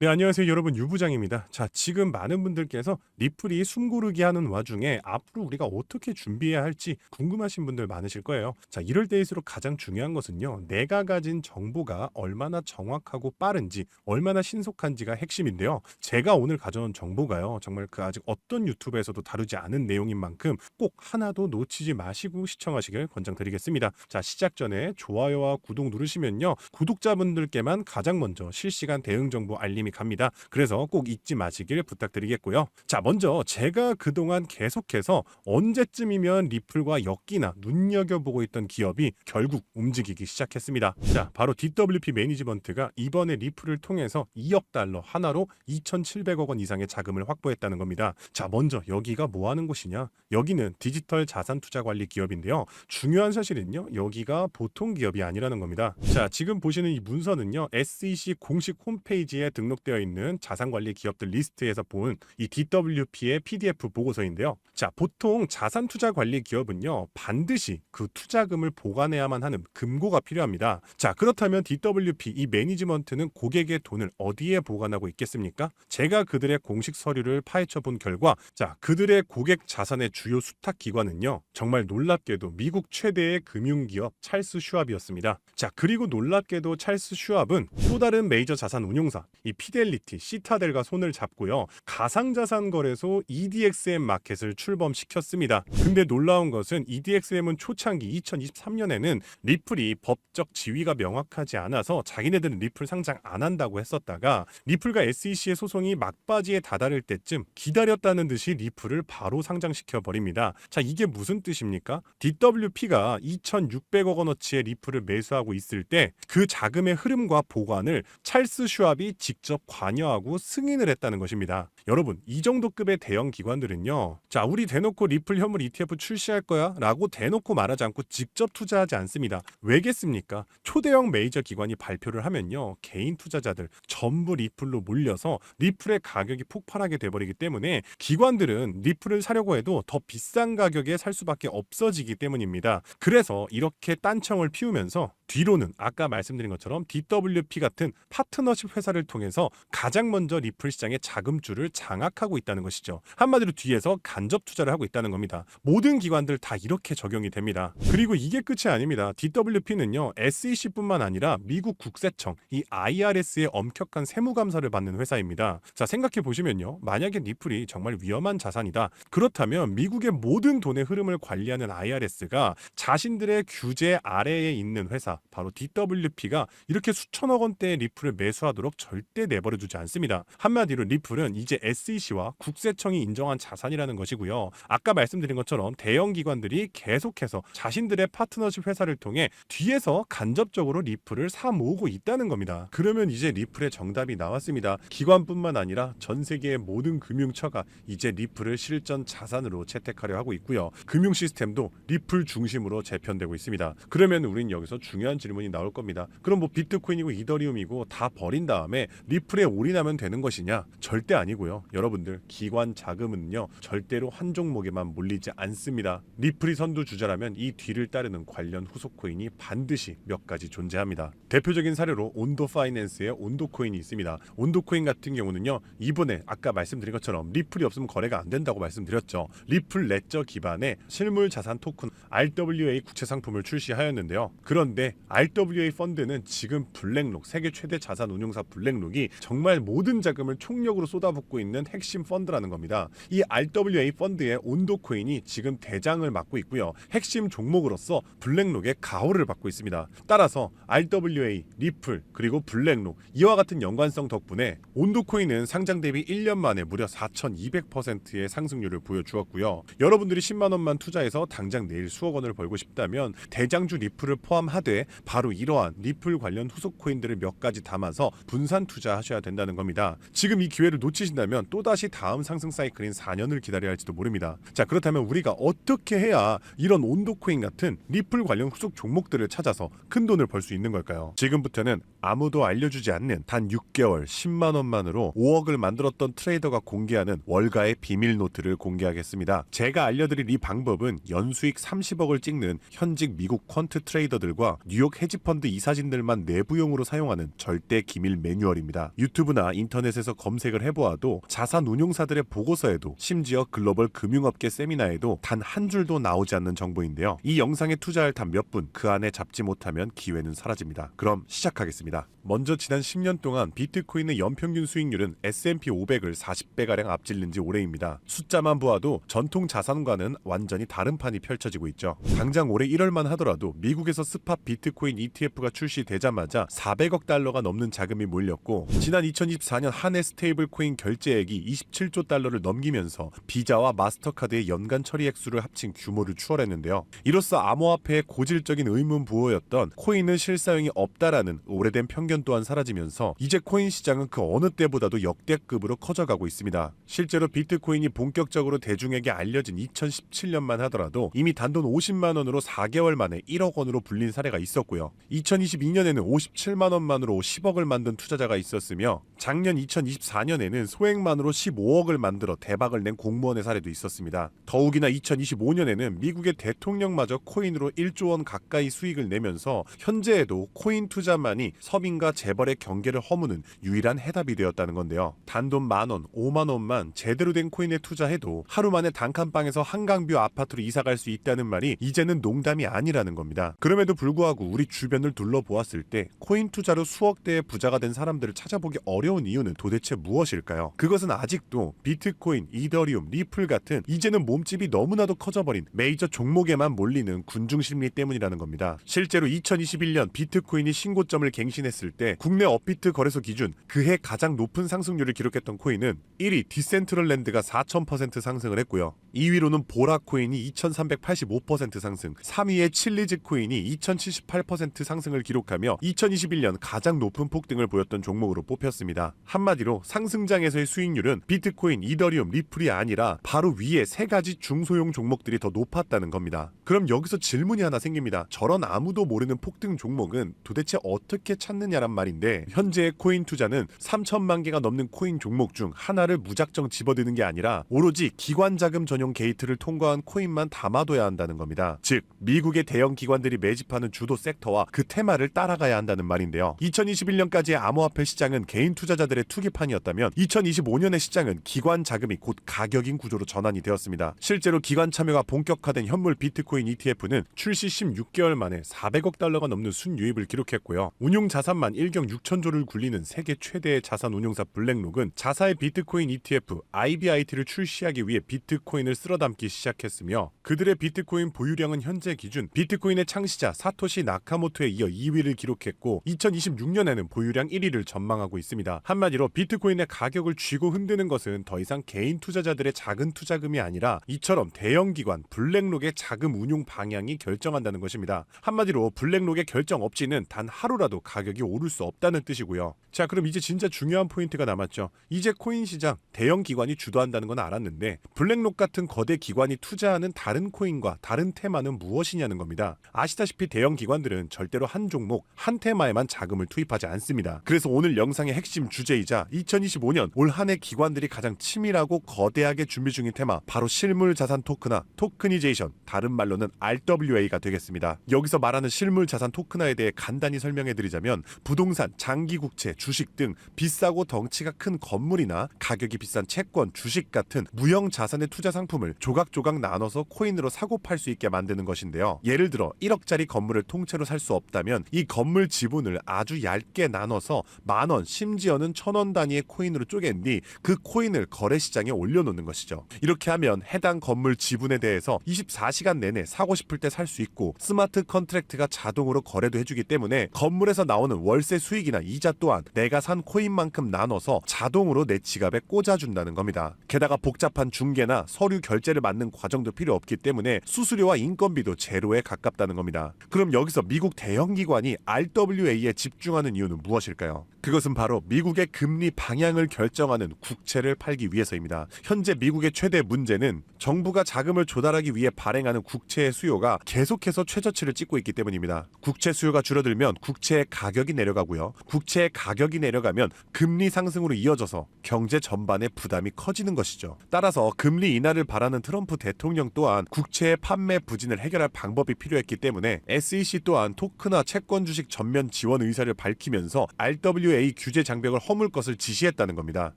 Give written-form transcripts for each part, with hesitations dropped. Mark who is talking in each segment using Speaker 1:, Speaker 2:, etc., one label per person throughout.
Speaker 1: 네, 안녕하세요. 여러분, 유부장입니다. 자, 지금 많은 분들께서 리플이 숨고르기 하는 와중에 앞으로 우리가 어떻게 준비해야 할지 궁금하신 분들 많으실 거예요. 자, 이럴 때일수록 가장 중요한 것은요, 내가 가진 정보가 얼마나 정확하고 빠른지, 얼마나 신속한지가 핵심인데요. 제가 오늘 가져온 정보가요, 정말 그 아직 어떤 유튜브에서도 다루지 않은 내용인 만큼 꼭 하나도 놓치지 마시고 시청하시길 권장드리겠습니다. 자, 시작 전에 좋아요와 구독 누르시면요, 구독자분들께만 가장 먼저 실시간 대응 정보 알림이 갑니다. 그래서 꼭 잊지 마시길 부탁드리겠고요. 자, 먼저 제가 그동안 계속해서 언제쯤이면 리플과 엮이나 눈여겨보고 있던 기업이 결국 움직이기 시작했습니다. 자, 바로 DWP 매니지먼트가 이번에 리플을 통해서 2억 달러 하나로 2,700억 원 이상의 자금을 확보했다는 겁니다. 자, 먼저 여기가 뭐 하는 곳이냐? 여기는 디지털 자산 투자 관리 기업인데요. 중요한 사실은요, 여기가 보통 기업이 아니라는 겁니다. 자, 지금 보시는 이 문서는요, SEC 공식 홈페이지에 등록되어 있는 자산관리 기업들 리스트에서 본 이 DWP의 PDF 보고서인데요. 자, 보통 자산투자관리 기업은요, 반드시 그 투자금을 보관해야만 하는 금고가 필요합니다. 자, 그렇다면 DWP 이 매니지먼트는 고객의 돈을 어디에 보관하고 있겠습니까? 제가 그들의 공식 서류를 파헤쳐 본 결과, 자, 그들의 고객 자산의 주요 수탁 기관은요, 정말 놀랍게도 미국 최대의 금융기업 찰스 슈왑이었습니다. 자, 그리고 놀랍게도 찰스 슈왑은 또 다른 메이저 자산 운용사 이 피델리티, 시타델과 손을 잡고요, 가상자산 거래소 EDXM 마켓을 출범시켰습니다. 근데 놀라운 것은 EDXM은 초창기 2023년에는 리플이 법적 지위가 명확하지 않아서 자기네들은 리플 상장 안 한다고 했었다가 리플과 SEC의 소송이 막바지에 다다를 때쯤 기다렸다는 듯이 리플을 바로 상장시켜 버립니다. 자, 이게 무슨 뜻입니까? DWP가 2,600억 원어치의 리플을 매수하고 있을 때 그 자금의 흐름과 보관을 찰스 슈왑이 직접 관여하고 승인을 했다는 것입니다. 여러분, 이 정도 급의 대형 기관들은요, 자, 우리 대놓고 리플 현물 ETF 출시할 거야 라고 대놓고 말하지 않고 직접 투자하지 않습니다. 왜겠습니까? 초대형 메이저 기관이 발표를 하면요, 개인 투자자들 전부 리플로 몰려서 리플의 가격이 폭발하게 돼버리기 때문에 기관들은 리플을 사려고 해도 더 비싼 가격에 살 수밖에 없어지기 때문입니다. 그래서 이렇게 딴청을 피우면서 뒤로는 아까 말씀드린 것처럼 DWP 같은 파트너십 회사를 통해서 가장 먼저 리플 시장의 자금줄을 장악하고 있다는 것이죠. 한마디로 뒤에서 간접 투자를 하고 있다는 겁니다. 모든 기관들 다 이렇게 적용이 됩니다. 그리고 이게 끝이 아닙니다. DWP는요, SEC뿐만 아니라 미국 국세청 이 IRS의 엄격한 세무 감사를 받는 회사입니다. 자, 생각해 보시면요, 만약에 리플이 정말 위험한 자산이다, 그렇다면 미국의 모든 돈의 흐름을 관리하는 IRS가 자신들의 규제 아래에 있는 회사 바로 DWP가 이렇게 수천억 원대의 리플을 매수하도록 절대 내버려두지 않습니다. 한마디로 리플은 이제 SEC와 국세청이 인정한 자산이라는 것이고요. 아까 말씀드린 것처럼 대형 기관들이 계속해서 자신들의 파트너십 회사를 통해 뒤에서 간접적으로 리플을 사 모으고 있다는 겁니다. 그러면 이제 리플의 정답이 나왔습니다. 기관뿐만 아니라 전 세계의 모든 금융처가 이제 리플을 실전 자산으로 채택하려 하고 있고요. 금융 시스템도 리플 중심으로 재편되고 있습니다. 그러면 우린 여기서 중요한 질문이 나올 겁니다. 그럼 뭐 비트코인이고 이더리움이고 다 버린 다음에 리플에 올인하면 되는 것이냐? 절대 아니고요. 여러분들, 기관 자금은요, 절대로 한 종목에만 몰리지 않습니다. 리플이 선두주자라면 이 뒤를 따르는 관련 후속 코인이 반드시 몇 가지 존재합니다. 대표적인 사례로 온도 파이낸스의 온도 코인이 있습니다. 온도 코인 같은 경우는요, 이번에 아까 말씀드린 것처럼 리플이 없으면 거래가 안 된다고 말씀드렸죠. 리플 레저 기반의 실물 자산 토큰 RWA 구체 상품을 출시하였는데요. 그런데 RWA 펀드는 지금 블랙록, 세계 최대 자산 운용사 블랙록이 정말 모든 자금을 총력으로 쏟아붓고 있는 핵심 펀드라는 겁니다. 이 RWA 펀드의 온도 코인이 지금 대장을 맡고 있고요. 핵심 종목으로서 블랙록의 가호를 받고 있습니다. 따라서 RWA, 리플, 그리고 블랙록 이와 같은 연관성 덕분에 온도 코인은 상장 대비 1년 만에 무려 4,200%의 상승률을 보여주었고요. 여러분들이 10만 원만 투자해서 당장 내일 수억 원을 벌고 싶다면 대장주 리플을 포함하되 바로 이러한 리플 관련 후속 코인들을 몇 가지 담아서 분산 투자하셔야 된다는 겁니다. 지금 이 기회를 놓치신다면 또다시 다음 상승 사이클인 4년을 기다려야 할지도 모릅니다. 자, 그렇다면 우리가 어떻게 해야 이런 온도 코인 같은 리플 관련 후속 종목들을 찾아서 큰 돈을 벌 수 있는 걸까요? 지금부터는 아무도 알려주지 않는 단 6개월 10만 원만으로 5억을 만들었던 트레이더가 공개하는 월가의 비밀 노트를 공개하겠습니다. 제가 알려드릴 이 방법은 연수익 30억을 찍는 현직 미국 퀀트 트레이더들과 뉴욕 헤지펀드 이사진들만 내부용으로 사용하는 절대 기밀 매뉴얼입니다. 유튜브나 인터넷에서 검색을 해보아도 자산 운용사들의 보고서에도 심지어 글로벌 금융업계 세미나에도 단 한 줄도 나오지 않는 정보인데요. 이 영상에 투자할 단 몇 분 그 안에 잡지 못하면 기회는 사라집니다. 그럼 시작하겠습니다. 먼저 지난 10년 동안 비트코인의 연평균 수익률은 S&P 500을 40배가량 앞질른 지 오래입니다. 숫자만 보아도 전통 자산과는 완전히 다른 판이 펼쳐지고 있죠. 당장 올해 1월만 하더라도 미국에서 스팟 비트코인 ETF가 출시되자마자 400억 달러가 넘는 자금이 몰렸고 지난 2024년 한 해 스테이블 코인 결제액이 27조 달러를 넘기면서 비자와 마스터카드의 연간 처리 액수를 합친 규모를 추월했는데요. 이로써 암호화폐의 고질적인 의문 부호였던 코인은 실사용이 없다라는 오래된 편견 또한 사라지면서 이제 코인 시장은 그 어느 때보다도 역대급으로 커져가고 있습니다. 실제로 비트코인이 본격적으로 대중에게 알려진 2017년만 하더라도 이미 단돈 50만 원으로 4개월 만에 1억 원으로 불린 사례가 있었고요. 2022년에는 57만 원만으로 10억을 만든 투자자가 있었으며 작년 2024년에는 소액만으로 15억을 만들어 대박을 낸 공무원의 사례도 있었습니다. 더욱이나 2025년에는 미국의 대통령마저 코인으로 1조 원 가까이 수익을 내면서 현재에도 코인 투자만이 서민과 재벌의 경계를 허무는 유일한 해답이 되었다는 건데요. 단돈 만원, 5만 원만 제대로 된 코인에 투자해도 하루 만에 단칸방에서 한강뷰 아파트로 이사갈 수 있다는 말이 이제는 농담이 아니라는 겁니다. 그럼에도 불구하고 우리 주변을 둘러보았을 때 코인 투자로 수억대의 부자가 된 사람들을 찾아보기 어려운 이유는 도대체 무엇일까요? 그것은 아직도 비트코인, 이더리움, 리플 같은 이제는 몸집이 너무나도 커져버린 메이저 종목에만 몰리는 군중심리 때문이라는 겁니다. 실제로 2021년 비트코인이 신고점을 갱신했을 때 국내 업비트 거래소 기준 그해 가장 높은 상승률을 기록했던 코인은 1위 디센트럴랜드가 4000% 상승을 했고요. 2위로는 보라코인이 2385% 상승, 3위의 칠리즈 코인이 2078% 상승을 기록하며 2021년 가장 높은 폭등을 보였던 종목으로 뽑혔습니다. 한마디로 상승장에서의 수익률은 비트코인, 이더리움, 리플이 아니라 바로 위에 세 가지 중소형 종목들이 더 높았다는 겁니다. 그럼 여기서 질문이 하나 생깁니다. 저런 아무도 모르는 폭등 종목은 도대체 어떻게 찾느냐란 말인데 현재의 코인 투자는 3천만 개가 넘는 코인 종목 중 하나를 무작정 집어드는 게 아니라 오로지 기관 자금 전용 게이트를 통과한 코인만 담아둬야 한다는 겁니다. 즉 미국의 대형 기관들이 매집하는 주도 섹터와 그 테마를 따라가야 한다는 말인데요. 2021년까지의 암호화폐 시장은 개인 투자자들의 투기판이었다면 2025년의 시장은 기관 자금이 곧 가격인 구조로 전환이 되었습니다. 실제로 기관 참여가 본격화된 현물 비트코인 ETF는 출시 16개월 만에 400억 달러가 넘는 순유입을 기록했고요. 운용 자산만 1경 6천조를 굴리는 세계 최대의 자산 운용사 블랙록은 자사의 비트코인 ETF IBIT를 출시하기 위해 비트코인을 쓸어담기 시작했으며 그들의 비트코인 보유량은 현재 기준 비트코인의 창시자 사토시 나카모토에 이어 2위를 기록했고 2026년에는 보유량 1위를 전망하고 있습니다. 한마디로 비트코인의 가격을 쥐고 흔드는 것은 더 이상 개인 투자자들의 작은 투자금이 아니라 이처럼 대형 기관 블랙록의 자금 운용 방향이 결정한다는 것입니다. 한마디로 블랙록의 결정 없이는 단 하루라도 가격이 오를 수 없다는 뜻이고요. 자, 그럼 이제 진짜 중요한 포인트가 남았죠. 이제 코인 시장 대형 기관이 주도한다는 건 알았는데 블랙록 같은 거대 기관이 투자하는 다른 코인과 다른 테마는 무엇이냐는 겁니다. 아시다시피 대형 기관들은 절대로 한 종목, 한 테마에만 자금을 투입하지 않습니다. 그래서 오늘 영상의 핵심 주제이자 2025년 올 한 해 기관들이 가장 치밀하고 거대하게 준비 중인 테마 바로 실물 자산 토큰화, 토크니제이션, 다른 말로는 RWA가 되겠습니다. 여기서 말하는 실물 자산 토큰화에 대해 간단히 설명해드리자면 부동산, 장기국채, 주식 등 비싸고 덩치가 큰 건물이나 가격이 비싼 채권, 주식 같은 무형 자산의 투자 상품을 조각조각 나눠서 코인으로 사고 팔 수 있게 만드는 것인데요. 예를 들어 1억짜리 건물을 통째로 살 수 없다면 이 건물 지분을 아주 얇게 나눠서 만원, 심지어는 1000원 단위의 코인으로 쪼갠 뒤 그 코인을 거래시장에 올려놓는 것이죠. 이렇게 하면 해당 건물 지분에 대해서 24시간 내내 사고 싶을 때 살 수 있고 스마트 컨트랙트가 자동으로 거래도 해주기 때문에 건물에서 나오는 월세 수익이나 이자 또한 내가 산 코인만큼 나눠서 자동으로 내 지갑에 꽂아준다는 겁니다. 게다가 복잡한 중개나 서류 결제를 맡는 과정도 필요 없기 때문에 수수료와 인건비도 제로에 가깝다는 겁니다. 그럼 여기서 미국 대형 기관이 RWA에 집중하는 이유는 무엇일까요?
Speaker 2: 그것은 바로 미국의 금리 방향을 결정하는 국채를 팔기 위해서입니다. 현재 미국의 최대 문제는 정부가 자금을 조달하기 위해 발행하는 국채의 수요가 계속해서 최저치를 찍고 있기 때문입니다. 국채 수요가 줄어들면 국채의 가격이 내려가고요. 국채의 가격이 내려가면 금리 상승으로 이어져서 경제 전반의 부담이 커지는 것이죠. 따라서 금리 인하를 바라는 트럼프 대통령 또한 국채의 판매 부진을 해결할 방법이 필요했기 때문에 SEC 또한 토크나 채권 주식 전면 지원 의사를 밝히면서 RWA 규제 장벽을 허물 것을 지시했다는 겁니다.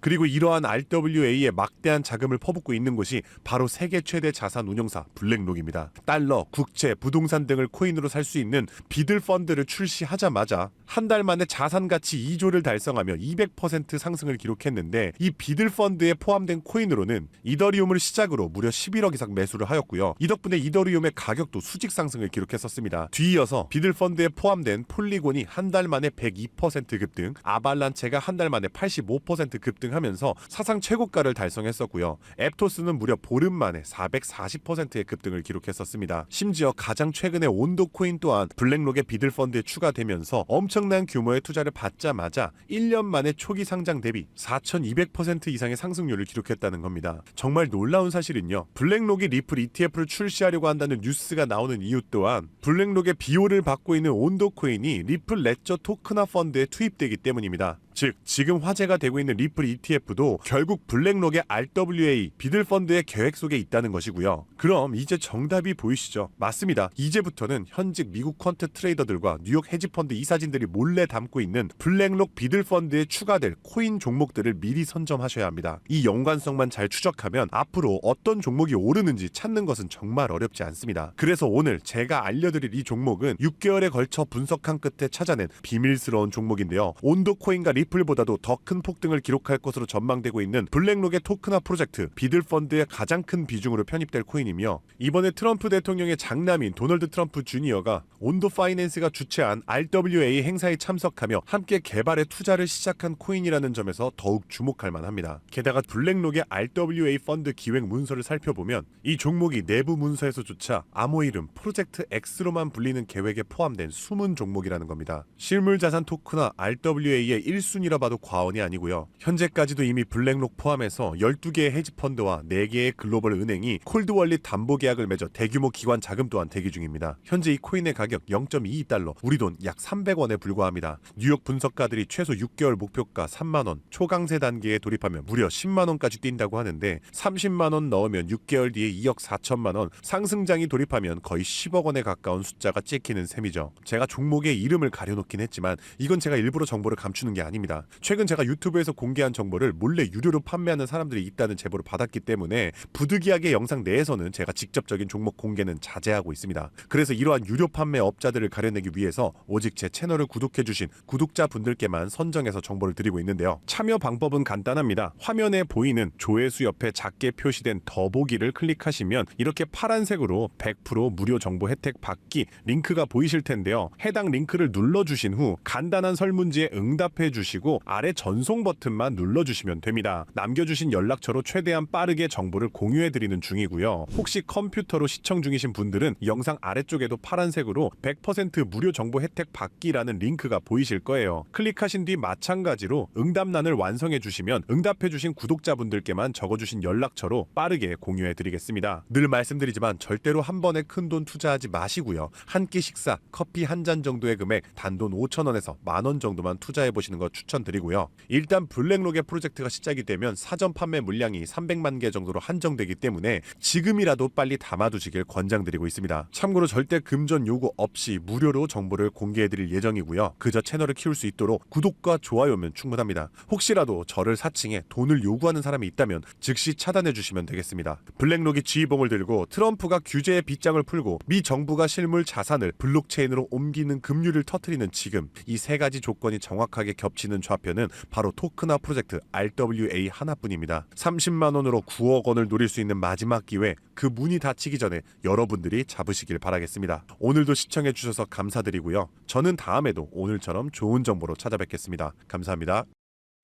Speaker 2: 그리고 이러한 RWA에 막대한 자금을 퍼붓고 있는 곳이 바로 세계 최대 자산 운용사 블랙록입니다. 달러, 국채, 부동산 등을 코인으로 살 수 있는 비들 펀드를 출시하자마자 한 달 만에 자산 가치 2조를 달성하며 200% 상승을 기록했는데, 이 비들 펀드에 포함된 코인으로는 이더리움을 시작으로 무려 11억 이상 매수를 하였고요. 이 덕분에 이더리움의 가격도 수직 상승을 기록했었습니다. 뒤이어서 비들 펀드에 포함된 폴리곤이 한 달 만에 102% 급등, 아발란체가 한 달 만에 85% 급등하면서 사상 최고가를 달성했었고요. 앱토스는 무려 보름 만에 440%의 급등을 기록했었습니다. 심지어 가장 최근에 온도 코인 또한 블랙록의 비들 펀드에 추가되면서 엄청난 규모의 투자를 받자마자 1년 만에 초기 상장 대비 4200% 이상의 상승률을 기록했다는 겁니다. 정말 놀라운 사실은요, 블랙록이 리플 ETF를 출시하려고 한다는 뉴스가 나오는 이유 또한 블랙록의 비호를 받고 있는 온도 코인이 리플 레저 토크나 펀드에 투입되기 때문입니다. 즉, 지금 화제가 되고 있는 리플 ETF도 결국 블랙록의 RWA 비들 펀드의 계획 속에 있다는 것이고요. 그럼 이제 정답이 보이시죠? 맞습니다. 이제부터는 현직 미국 퀀트 트레이더들과 뉴욕 헤지펀드 이사진들이 몰래 담고 있는 블랙록 비들 펀드에 추가될 코인 종목들을 미리 선점하셔야 합니다. 이 연관성만 잘 추적하면 앞으로 어떤 종목이 오르는지 찾는 것은 정말 어렵지 않습니다. 그래서 오늘 제가 알려드릴 이 종목은 6개월에 걸쳐 분석한 끝에 찾아낸 비밀스러운 종목인데요. 온도 코인과 리플보다도 더 큰 폭등을 기록할 것으로 전망되고 있는 블랙록의 토크나 프로젝트 비들 펀드의 가장 큰 비중으로 편입될 코인이며, 이번에 트럼프 대통령의 장남인 도널드 트럼프 주니어가 온도 파이낸스가 주최한 RWA 행사에 참석하며 함께 개발에 투자를 시작한 코인이라는 점에서 더욱 주목할 만합니다. 게다가 블랙록의 RWA 펀드 기획 문서를 살펴보면 이 종목이 내부 문서에서조차 암호 이름 프로젝트 X로만 불리는 계획에 포함된 숨은 종목이라는 겁니다. 실물자산 토크나 RWA의 1순위라 봐도 과언이 아니고요. 현재까지도 이미 블랙록 포함해서 12개의 헤지펀드와 4개의 글로벌 은행이 콜드월릿 담보 계약을 맺어 대규모 기관 자금 또한 대기 중입니다. 현재 이 코인의 가격 0.22달러, 우리 돈 약 300원에 불과합니다. 뉴욕 분석가들이 최소 6개월 목표가 3만원, 초강세 단계에 돌입하면 무려 10만원까지 뛴다고 하는데, 30만원 넣으면 6개월 뒤에 2억 4천만원, 상승장이 돌입하면 거의 10억 원에 가까운 숫자가 찍히는 셈이죠. 제가 종목의 이름을 가려놓긴 했지만 이건 제가 일부러 정보를 감추는 게 아닙니다. 최근 제가 유튜브에서 공개한 정보를 몰래 유료로 판매하는 사람들이 있다는 제보를 받았기 때문에 부득이하게 영상 내에서는 제가 직접적인 종목 공개는 자제하고 있습니다. 그래서 이러한 유료 판매 업자들을 가려내기 위해서 오직 제 채널을 구독해주신 구독자분들께만 선정해서 정보를 드리고 있는데요. 참여 방법은 간단합니다. 화면에 보이는 조회수 옆에 작게 표시된 더보기를 클릭하시면 이렇게 파란색으로 100% 무료 정보 혜택 받기 링크가 보이실 텐데요. 해당 링크를 눌러주신 후 간단한 설문지에 응답해 주시고 아래 전송 버튼만 눌러주시면 됩니다. 남겨주신 연락처로 최대한 빠르게 정보를 공유해드리는 중이고요. 혹시 컴퓨터로 시청 중이신 분들은 영상 아래쪽에도 파란색으로 100% 무료 정보 혜택 받기라는 링크가 보이실 거예요. 클릭하신 뒤 마찬가지로 응답란을 완성해 주시면 응답해 주신 구독자분들께만 적어주신 연락처로 빠르게 공유해 드리겠습니다. 늘 말씀드리지만 절대로 한 번에 큰돈 투자하지 마시고요. 한 끼 식사, 커피 한 잔 정도의 금액, 단돈 5,000원에서 만원 정도만 투자해 보시는 거 추천드리고요. 일단 블랙록의 프로젝트가 시작이 되면 사전 판매 물량이 300만 개 정도로 한정되기 때문에 지금이라도 빨리 담아두시길 권장드리고 있습니다. 참고로 절대 금전 요구 없이 무료로 정보를 공개해드릴 예정이고요. 그저 채널을 키울 수 있도록 구독과 좋아요면 충분합니다. 혹시라도 저를 사칭해 돈을 요구하는 사람이 있다면 즉시 차단해주시면 되겠습니다. 블랙록이 지휘봉을 들고 트럼프가 규제의 빗장을 풀고 미 정부가 실물 자산을 블록체인으로 옮기는 급류를 터뜨리는 지금, 이 세 가지 조건이 정확하게 겹치는 좌표는 바로 토크나 프로젝트 RWA 하나뿐입니다. 30만원으로 9억 원을 노릴 수 있는 마지막 기회, 그 문이 닫히기 전에 여러분들이 잡으시길 바라겠습니다. 오늘도 시청해주셔서 감사드리고요. 저는 다음에도 오늘처럼 좋은 정보로 찾아뵙겠습니다. 감사합니다.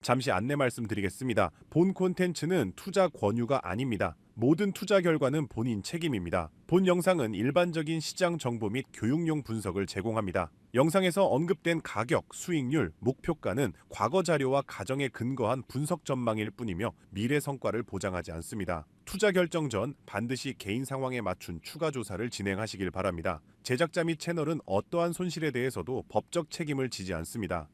Speaker 2: 잠시 안내 말씀드리겠습니다. 본 콘텐츠는 투자 권유가 아닙니다. 모든 투자 결과는 본인 책임입니다. 본 영상은 일반적인 시장 정보 및 교육용 분석을 제공합니다. 영상에서 언급된 가격, 수익률, 목표가는 과거 자료와 가정에 근거한 분석 전망일 뿐이며 미래 성과를 보장하지 않습니다. 투자 결정 전 반드시 개인 상황에 맞춘 추가 조사를 진행하시길 바랍니다. 제작자 및 채널은 어떠한 손실에 대해서도 법적 책임을 지지 않습니다.